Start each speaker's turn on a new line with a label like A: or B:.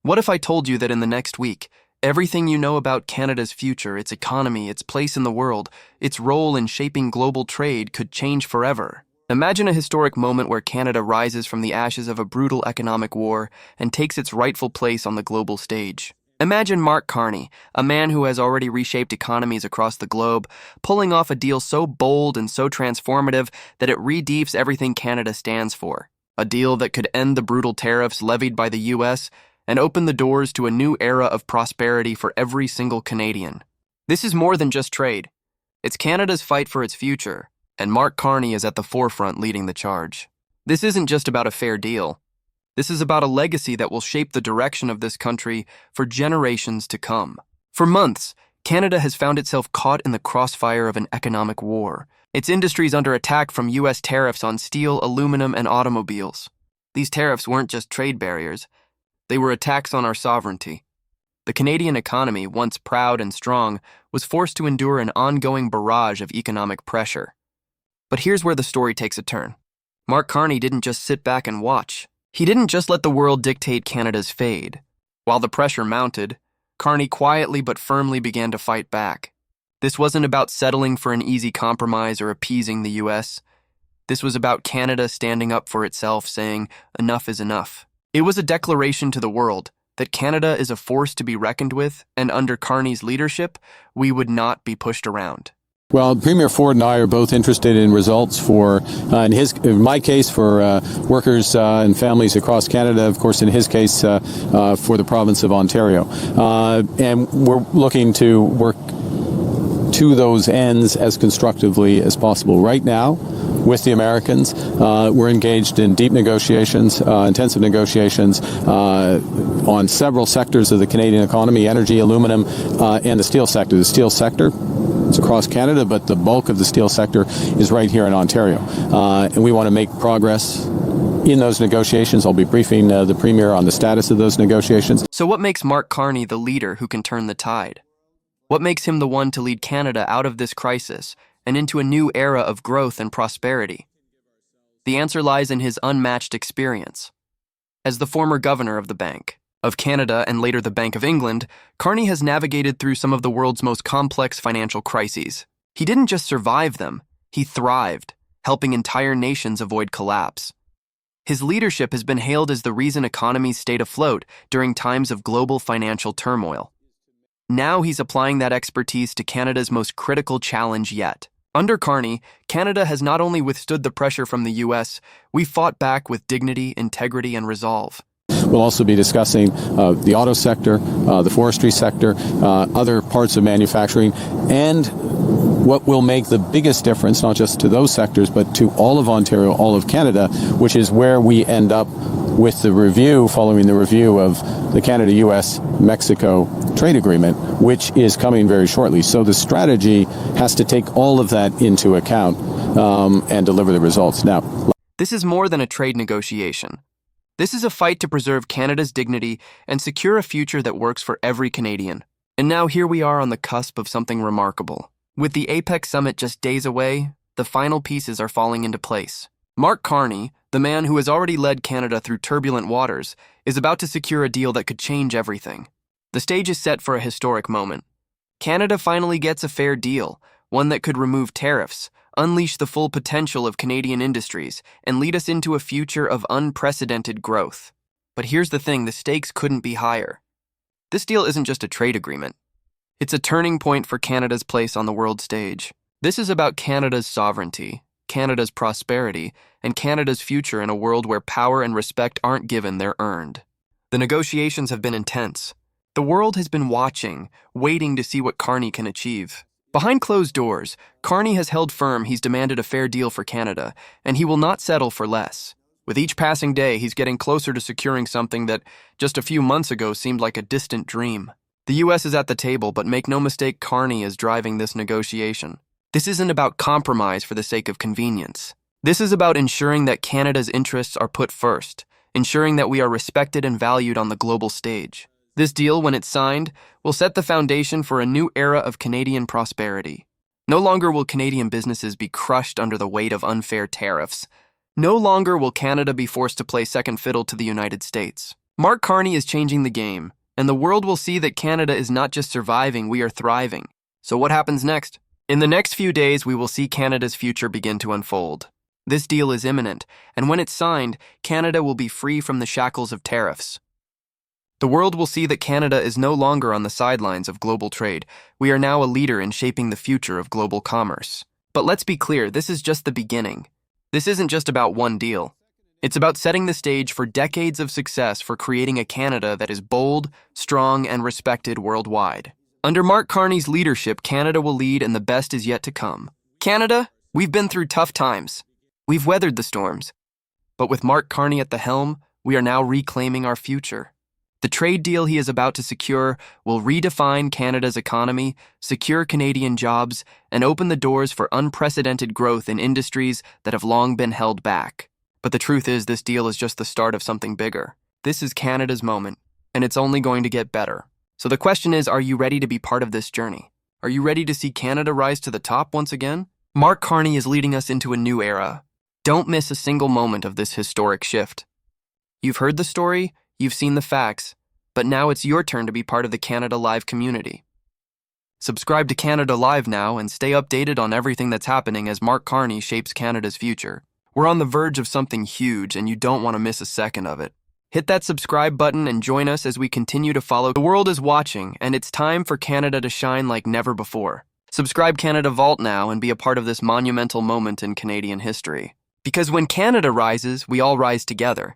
A: What if I told you that in the next week, everything you know about Canada's future, its economy, its place in the world, its role in shaping global trade could change forever? Imagine a historic moment where Canada rises from the ashes of a brutal economic war and takes its rightful place on the global stage. Imagine Mark Carney, a man who has already reshaped economies across the globe, pulling off a deal so bold and so transformative that it redeems everything Canada stands for. A deal that could end the brutal tariffs levied by the U.S. and open the doors to a new era of prosperity for every single Canadian. This is more than just trade. It's Canada's fight for its future, and Mark Carney is at the forefront leading the charge. This isn't just about a fair deal. This is about a legacy that will shape the direction of this country for generations to come. For months, Canada has found itself caught in the crossfire of an economic war. Its industries under attack from U.S. tariffs on steel, aluminum, and automobiles. These tariffs weren't just trade barriers. They were attacks on our sovereignty. The Canadian economy, once proud and strong, was forced to endure an ongoing barrage of economic pressure. But here's where the story takes a turn. Mark Carney didn't just sit back and watch. He didn't just let the world dictate Canada's fate. While the pressure mounted, Carney quietly but firmly began to fight back. This wasn't about settling for an easy compromise or appeasing the U.S. This was about Canada standing up for itself, saying, "Enough is enough." It was a declaration to the world that Canada is a force to be reckoned with, and under Carney's leadership, we would not be pushed around.
B: Well, Premier Ford and I are both interested in results for, in my case, for workers and families across Canada. Of course, in his case, for the province of Ontario, and we're looking to work to those ends as constructively as possible. Right now, with the Americans, we're engaged in deep negotiations, intensive negotiations on several sectors of the Canadian economy: energy, aluminum, and the steel sector. The steel sector, it's across Canada, but the bulk of the steel sector is right here in Ontario. And we want to make progress in those negotiations. I'll be briefing the Premier on the status of those negotiations.
A: So what makes Mark Carney the leader who can turn the tide? What makes him the one to lead Canada out of this crisis and into a new era of growth and prosperity? The answer lies in his unmatched experience. As the former governor of the Bank of Canada and later the Bank of England, Carney has navigated through some of the world's most complex financial crises. He didn't just survive them, he thrived, helping entire nations avoid collapse. His leadership has been hailed as the reason economies stayed afloat during times of global financial turmoil. Now he's applying that expertise to Canada's most critical challenge yet. Under Carney, Canada has not only withstood the pressure from the U.S., we've fought back with dignity, integrity, and resolve.
B: We'll also be discussing the auto sector, the forestry sector, other parts of manufacturing, and what will make the biggest difference, not just to those sectors, but to all of Ontario, all of Canada, which is where we end up with the review, following the review of the Canada-U.S. Mexico trade agreement, which is coming very shortly. So the strategy has to take all of that into account and deliver the results. Now,
A: this is more than a trade negotiation. This is a fight to preserve Canada's dignity and secure a future that works for every Canadian. And now here we are on the cusp of something remarkable. With the APEC summit just days away, the final pieces are falling into place. Mark Carney, the man who has already led Canada through turbulent waters, is about to secure a deal that could change everything. The stage is set for a historic moment. Canada finally gets a fair deal, one that could remove tariffs, unleash the full potential of Canadian industries, and lead us into a future of unprecedented growth. But here's the thing, the stakes couldn't be higher. This deal isn't just a trade agreement. It's a turning point for Canada's place on the world stage. This is about Canada's sovereignty, Canada's prosperity, and Canada's future in a world where power and respect aren't given, they're earned. The negotiations have been intense. The world has been watching, waiting to see what Carney can achieve. Behind closed doors, Carney has held firm he's demanded a fair deal for Canada, and he will not settle for less. With each passing day, he's getting closer to securing something that, just a few months ago, seemed like a distant dream. The U.S. is at the table, but make no mistake, Carney is driving this negotiation. This isn't about compromise for the sake of convenience. This is about ensuring that Canada's interests are put first, ensuring that we are respected and valued on the global stage. This deal, when it's signed, will set the foundation for a new era of Canadian prosperity. No longer will Canadian businesses be crushed under the weight of unfair tariffs. No longer will Canada be forced to play second fiddle to the United States. Mark Carney is changing the game, and the world will see that Canada is not just surviving, we are thriving. So what happens next? In the next few days, we will see Canada's future begin to unfold. This deal is imminent, and when it's signed, Canada will be free from the shackles of tariffs. The world will see that Canada is no longer on the sidelines of global trade. We are now a leader in shaping the future of global commerce. But let's be clear, this is just the beginning. This isn't just about one deal. It's about setting the stage for decades of success for creating a Canada that is bold, strong, and respected worldwide. Under Mark Carney's leadership, Canada will lead and the best is yet to come. Canada, we've been through tough times. We've weathered the storms. But with Mark Carney at the helm, we are now reclaiming our future. The trade deal he is about to secure will redefine Canada's economy, secure Canadian jobs, and open the doors for unprecedented growth in industries that have long been held back. But the truth is, this deal is just the start of something bigger. This is Canada's moment, and it's only going to get better. So the question is, are you ready to be part of this journey? Are you ready to see Canada rise to the top once again? Mark Carney is leading us into a new era. Don't miss a single moment of this historic shift. You've heard the story, you've seen the facts, but now it's your turn to be part of the Canada Live community. Subscribe to Canada Live now and stay updated on everything that's happening as Mark Carney shapes Canada's future. We're on the verge of something huge and you don't want to miss a second of it. Hit that subscribe button and join us as we continue to follow. The world is watching and it's time for Canada to shine like never before. Subscribe Canada Vault now and be a part of this monumental moment in Canadian history. Because when Canada rises, we all rise together.